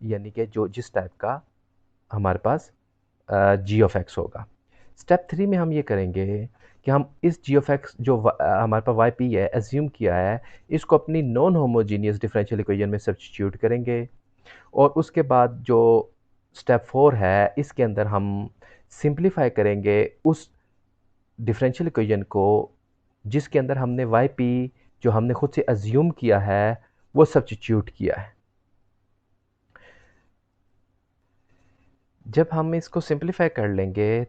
यानी कि जो जिस टाइप का हमारे पास जी ऑफ एक्स होगा। स्टेप 3 में हम ये करेंगे कि हम इस जी ऑफ एक्स जो हमारे पास वाई पी है एज्यूम किया है, इसको अपनी नॉन होमोजीनियस डिफरेंशियल इक्वेशन में सब्स्टिट्यूट करेंगे। और उसके बाद जो स्टेप 4 है, इसके अंदर हम सिंप्लीफाई करेंगे उस डिफरेंशियल इक्वेशन को जिसके अंदर हमने वाई पी जो हमने खुद से एज्यूम किया है वो सब्स्टिट्यूट किया है। जब हम इसको सिंप्लीफाई कर लेंगे,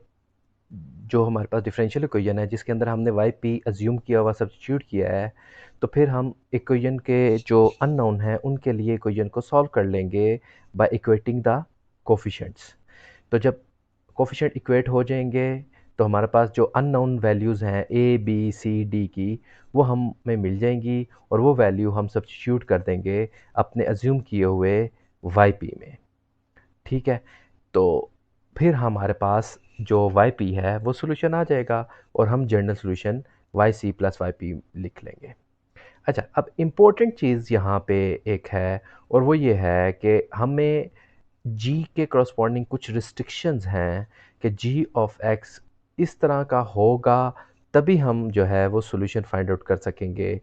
जो हमारे पास डिफरेंशियल इक्वेशन है जिसके अंदर हमने वाई पी एज्यूम किया हुआ सब्स्टिट्यूट किया है, तो फिर हम इक्वेशन के जो अननोन हैं उनके लिए इक्वेशन को सॉल्व कर लेंगे बाय इक्वेटिंग द कोफिशिएंट्स। तो जब कोफिशिएंट इक्वेट हो जाएंगे तो हमारे पास जो अननोन वैल्यूज़ हैं ए बी सी डी की वो हमें मिल जाएंगी और वो वैल्यू हम सब्स्टिट्यूट कर देंगे अपने एज्यूम किए हुए वाई पी में। ठीक है, तो फिर हमारे पास जो वाई पी है वो सोल्यूशन आ जाएगा और हम general solution y c plus y p लिख लेंगे। अच्छा, अब इम्पोर्टेंट चीज़ यहाँ पे एक है और वो ये है कि हमें जी के करस्पॉन्डिंग कुछ रिस्ट्रिक्शंस हैं कि जी ऑफ एक्स इस तरह का होगा तभी हम जो है वो सॉल्यूशन फाइंड आउट कर सकेंगे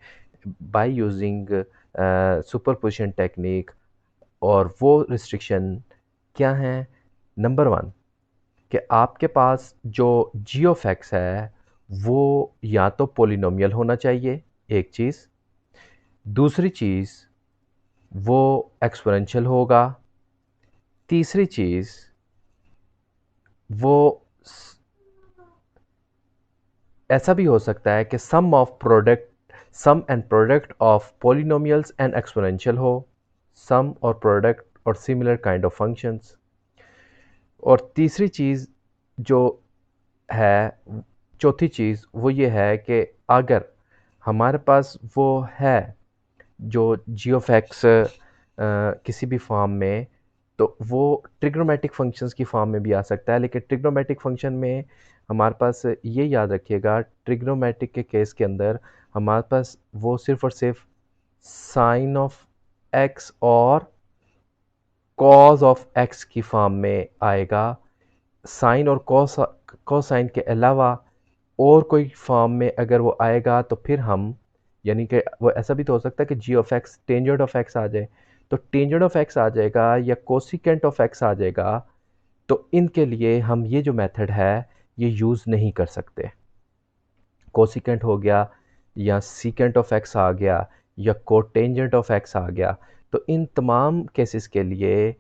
बाय यूजिंग सुपरपोजिशन टेक्निक। और वो रिस्ट्रिक्शन क्या हैं? नंबर 1 कि आपके पास जो जी ऑफ एक्स है वो या तो पोलिनोमियल होना चाहिए, एक चीज़। दूसरी चीज़ वो एक्सपोनेंशियल होगा। तीसरी चीज़ वो ऐसा भी हो सकता है कि sum and product of polynomials and exponential हो, सम और प्रोडक्ट और सिमिलर काइंड ऑफ फंक्शंस। और तीसरी चीज़ जो है, चौथी चीज़ वो ये है कि अगर हमारे पास वो है जो जी ऑफ एक्स किसी भी फॉर्म में, तो वो ट्रिग्नोमेट्रिक फंक्शंस की फॉर्म में भी आ सकता है। लेकिन ट्रिग्नोमेट्रिक फंक्शन में हमारे पास ये याद रखिएगा, ट्रिग्नोमेट्रिक के केस के अंदर हमारे पास वो सिर्फ और सिर्फ साइन ऑफ एक्स और कॉज ऑफ एक्स की फॉर्म में आएगा। साइन और कोसाइन के अलावा और कोई फॉर्म में अगर वो आएगा तो फिर हम, यानी कि वो ऐसा भी तो हो सकता है कि g of x tangent of x आ जाए, तो टेंजेंट ऑफ एक्स आ जाएगा या कोसिकेंट ऑफ एक्स आ जाएगा। तो इनके लिए हम ये जो मेथड है ये यूज़ नहीं कर सकते। कोसिकेंट हो गया या सीकेंट ऑफ एक्स आ गया या कोटेंजेंट ऑफ एक्स आ गया, तो इन तमाम केसेस के लिए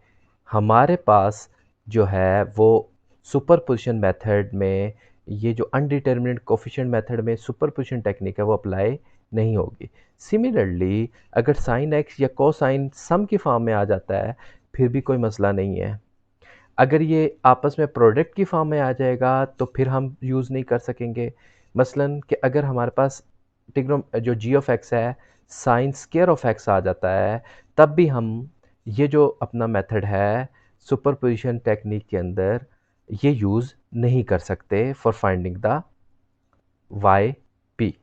हमारे पास जो है वो सुपरपोजिशन मेथड में, ये जो अनडिटर्मिनेट कोफिशिएंट मेथड में सुपरपोजिशन टेक्निक है वो अप्लाई नहीं होगी। सिमिलरली अगर साइन एक्स या कोसाइन सम की फॉर्म में आ जाता है फिर भी कोई मसला नहीं है। अगर ये आपस में प्रोडक्ट की फॉर्म में आ जाएगा तो फिर हम यूज़ नहीं कर सकेंगे। मसलन कि अगर हमारे पास टिग्नो जो जी ऑफ एक्स है साइन स्क्वायर ऑफ एक्स आ जाता है, तब भी हम ये जो अपना मेथड है सुपरपोजिशन टेक्निक के अंदर ये यूज़ नहीं कर सकते for finding the y p.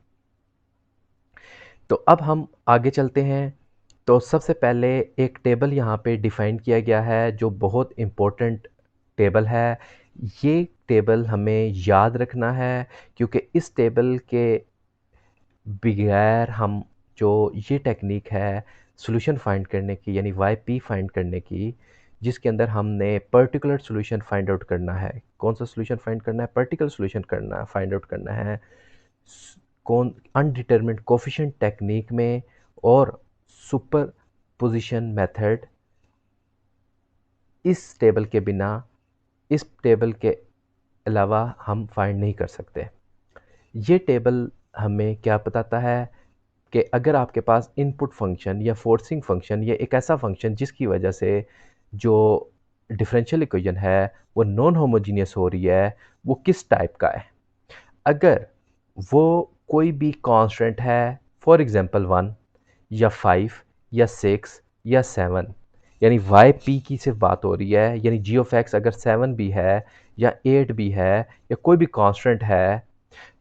तो अब हम आगे चलते हैं। तो सबसे पहले एक टेबल यहाँ पे डिफ़ाइन किया गया है जो बहुत इम्पोर्टेंट टेबल है। ये टेबल हमें याद रखना है क्योंकि इस टेबल के बगैर हम जो ये टेक्निक है सॉल्यूशन फाइंड करने की, यानी वाई पी फाइंड करने की, जिसके अंदर हमने पर्टिकुलर सॉल्यूशन फाइंड आउट करना है। कौन सा सॉल्यूशन फाइंड करना है? पर्टिकुलर सॉल्यूशन करना फाइंड आउट करना है कौन अनडिटरमिन्ड कोफिशिएंट टेक्निक में और सुपर पोजिशन मेथड। इस टेबल के बिना, इस टेबल के अलावा हम फाइंड नहीं कर सकते। ये टेबल हमें क्या बताता है कि अगर आपके पास इनपुट फंक्शन या फोर्सिंग फंक्शन या एक ऐसा फंक्शन जिसकी वजह से जो डिफरेंशियल इक्वेशन है वो नॉन होमोजीनियस हो रही है, वो किस टाइप का है। अगर वो कोई भी कांस्टेंट है, फॉर एग्जांपल 1 या 5 या 6 या 7, यानी वाई पी की सिर्फ बात हो रही है, यानी जी ऑफ एक्स अगर 7 भी है या 8 भी है या कोई भी कांस्टेंट है,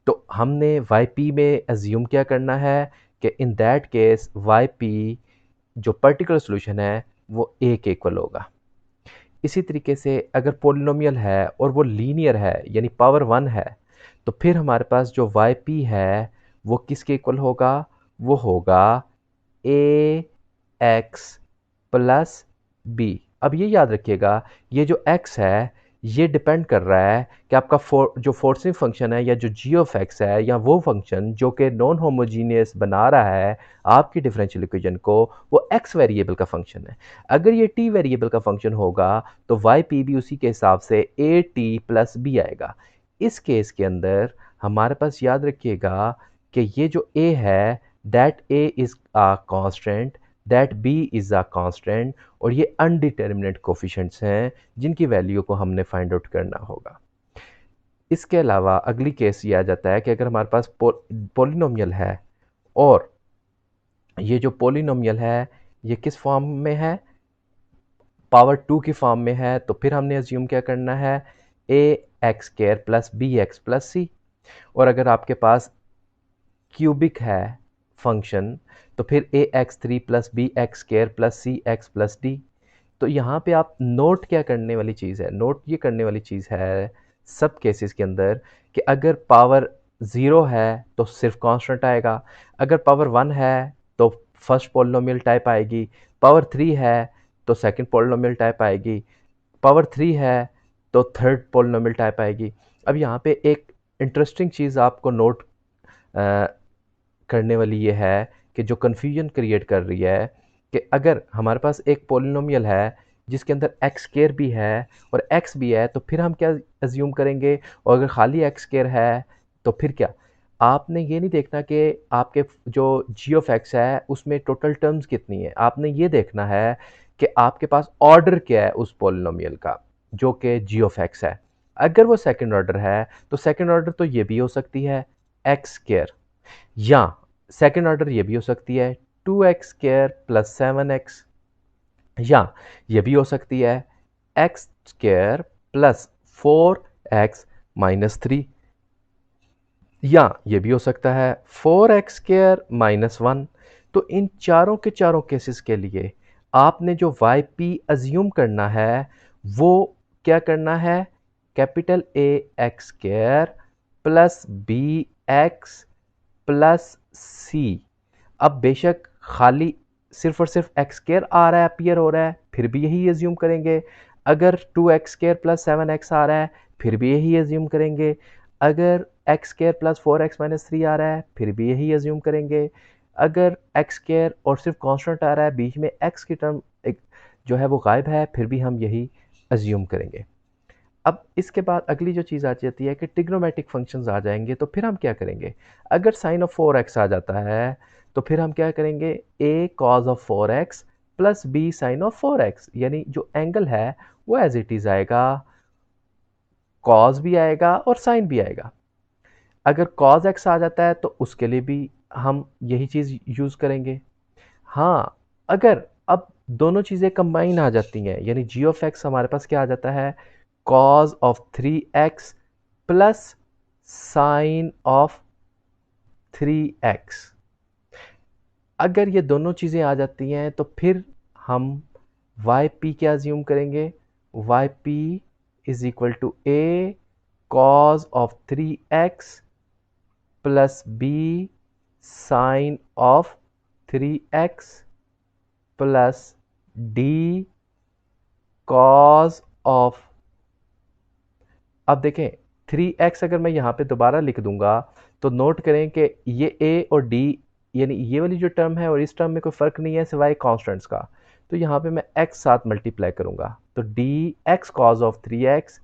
तो हमने वाई पी में एज्यूम क्या करना है कि in that case y p जो पर्टिकुलर सोल्यूशन है वो ए के इक्वल होगा। इसी तरीके से अगर पोलिनोमियल है और वो लीनियर है यानी पावर 1 है, तो फिर हमारे पास जो वाई पी है वो किसके इक्वल होगा? वो होगा ए एक्स प्लस बी। अब ये याद रखिएगा, ये जो x है ये डिपेंड कर रहा है कि आपका जो फोर्सिंग फंक्शन है या जो जी ऑफ एक्स है या वो फंक्शन जो कि नॉन होमोजीनियस बना रहा है आपकी डिफरेंशियल इक्वेशन को, वो x वेरिएबल का फंक्शन है। अगर ये t वेरिएबल का फंक्शन होगा तो वाई पी भी उसी के हिसाब से ए टी प्लस बी आएगा। इस केस के अंदर हमारे पास याद रखिएगा कि ये जो a है that a is a constant, that b is a constant, और ये अनडिटर्मिनेट कोफिशिएंट्स हैं जिनकी वैल्यू को हमने फाइंड आउट करना होगा। इसके अलावा अगली केस ये आ जाता है कि अगर हमारे पास पोलिनोमियल है और ये जो पोलिनोमियल है ये किस फॉर्म में है? पावर 2 की फॉर्म में है, तो फिर हमने अज्यूम क्या करना है? A x square plus B x plus C. और अगर आपके पास क्यूबिक है फंक्शन तो फिर A x three plus B x square plus C x plus D. तो यहाँ पे आप नोट क्या करने वाली चीज़ है? नोट ये करने वाली चीज़ है सब केसेस के अंदर कि अगर पावर 0 है तो सिर्फ कांस्टेंट आएगा, अगर पावर 1 है तो फर्स्ट पोलिनोमियल टाइप आएगी, पावर 3 है तो सेकंड पोलिनोमियल टाइप आएगी, पावर 3 है तो थर्ड पोलिनोमियल टाइप आएगी। अब यहाँ पे एक इंटरेस्टिंग चीज़ आपको नोट करने वाली ये है कि जो कन्फ्यूजन क्रिएट कर रही है कि अगर हमारे पास एक पोलिनोमियल है जिसके अंदर एक्स स्क्वायर भी है और एक्स भी है, तो फिर हम क्या अज्यूम करेंगे? और अगर खाली एक्स स्क्वायर है तो फिर क्या? आपने ये नहीं देखना कि आपके जो जी ऑफ एक्स है उसमें टोटल टर्म्स कितनी है, आपने ये देखना है कि आपके पास ऑर्डर क्या है उस पोलिनोमियल का जो कि जी ऑफ एक्स है। अगर वो सेकंड ऑर्डर है तो सेकंड ऑर्डर तो ये भी हो सकती है एक्स स्क्वायर, या सेकेंड ऑर्डर ये भी हो सकती है 2x स्क्वायर प्लस 7x, या ये भी हो सकती है x square plus 4x minus 3, या ये भी हो सकता है 4x स्क्वायर माइनस 1। तो इन चारों के चारों केसेस के लिए आपने जो वाई पी अज्यूम करना है वो क्या करना है? Capital A x square plus B x plus C. अब बेशक खाली सिर्फ और सिर्फ एक्स स्क्वायर आ रहा है, अपीयर हो रहा है, फिर भी यही एज्यूम करेंगे। अगर 2x स्क्वायर प्लस 7x आ रहा है फिर भी यही एज्यूम करेंगे। अगर x square plus 4x minus 3 आ रहा है फिर भी यही एज्यूम करेंगे। अगर एक्स स्क्वायर और सिर्फ कांस्टेंट आ रहा है, बीच में एक्स की टर्म एक जो है वो गायब है, फिर भी हम यही एज्यूम करेंगे। अब इसके बाद अगली जो चीज़ आ जाती है कि ट्रिग्नोमेट्रिक फंक्शंस आ जाएंगे, तो फिर हम क्या करेंगे? अगर साइन ऑफ 4x आ जाता है तो फिर हम क्या करेंगे? a cos of 4x plus B sine of 4x, यानी जो एंगल है वो एज इट इज आएगा, cos भी आएगा और साइन भी आएगा। अगर cos x आ जाता है तो उसके लिए भी हम यही चीज़ यूज़ करेंगे। हाँ, अगर अब दोनों चीज़ें कंबाइन आ जाती हैं यानी जी ऑफ एक्स हमारे पास क्या आ जाता है? cos of 3x plus sign of 3x। अगर ये दोनों चीज़ें आ जाती हैं तो फिर हम वाई पी क्या अज्यूम करेंगे? Y p is equal to a cos of 3x plus B sine of 3x plus d cos of. अब देखें 3x अगर मैं यहाँ पे दोबारा लिख दूंगा तो नोट करें कि ये a और d यानी ये वाली जो टर्म है और इस टर्म में कोई फ़र्क नहीं है सिवाय कॉन्स्टेंट्स का। तो यहाँ पे मैं x साथ मल्टीप्लाई करूँगा तो d x cos of 3x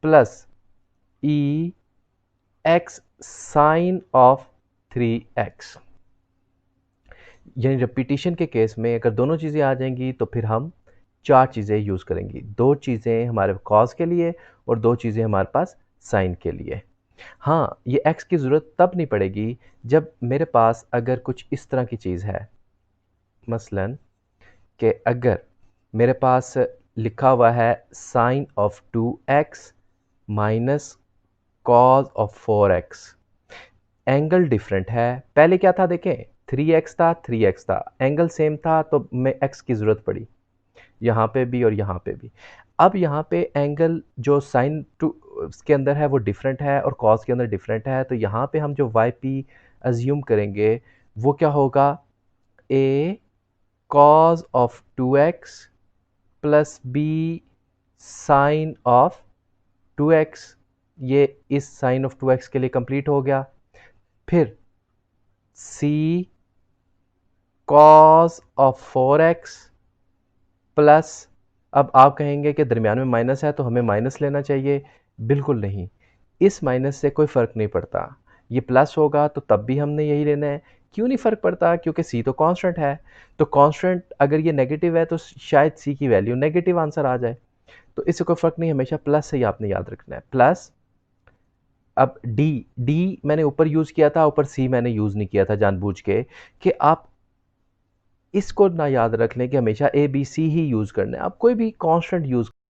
plus e x sine of 3x। यानी रिपीटिशन के केस में अगर दोनों चीज़ें आ जाएंगी तो फिर हम चार चीज़ें यूज़ करेंगी, दो चीज़ें हमारे कॉज के लिए और दो चीज़ें हमारे पास साइन के लिए। हाँ, ये x की ज़रूरत तब नहीं पड़ेगी जब मेरे पास अगर कुछ इस तरह की चीज़ है, मसलन कि अगर मेरे पास लिखा हुआ है sine of 2x minus cos of 4x, angle different है। पहले क्या था देखें 3x था 3x था, एंगल सेम था तो मैं x की ज़रूरत पड़ी। यहाँ पे भी और यहाँ पे भी। अब यहाँ पे एंगल जो साइन टू के अंदर है वो डिफरेंट है और कॉस के अंदर डिफरेंट है, तो यहाँ पे हम जो वाई पी अज्यूम करेंगे वो क्या होगा, A cos of 2x plus B sine of 2x। ये इस साइन ऑफ 2x के लिए कंप्लीट हो गया। फिर सी कॉस ऑफ 4x प्लस, अब आप कहेंगे कि दरमियान में माइनस है तो हमें माइनस लेना चाहिए। बिल्कुल नहीं, इस माइनस से कोई फ़र्क नहीं पड़ता, ये प्लस होगा तो तब भी हमने यही लेना है। क्यों नहीं फ़र्क पड़ता, क्योंकि सी तो कांस्टेंट है। तो कांस्टेंट अगर ये नेगेटिव है तो शायद सी की वैल्यू नेगेटिव आंसर आ जाए, तो इससे कोई फ़र्क नहीं, हमेशा प्लस से ही आपने याद रखना है, प्लस। अब डी, डी मैंने ऊपर यूज़ किया था, ऊपर सी मैंने यूज़ नहीं किया था जानबूझ के, कि आप इसको ना याद रख लें कि हमेशा A B C he use करना है, आप कोई भी कांस्टेंट यूज़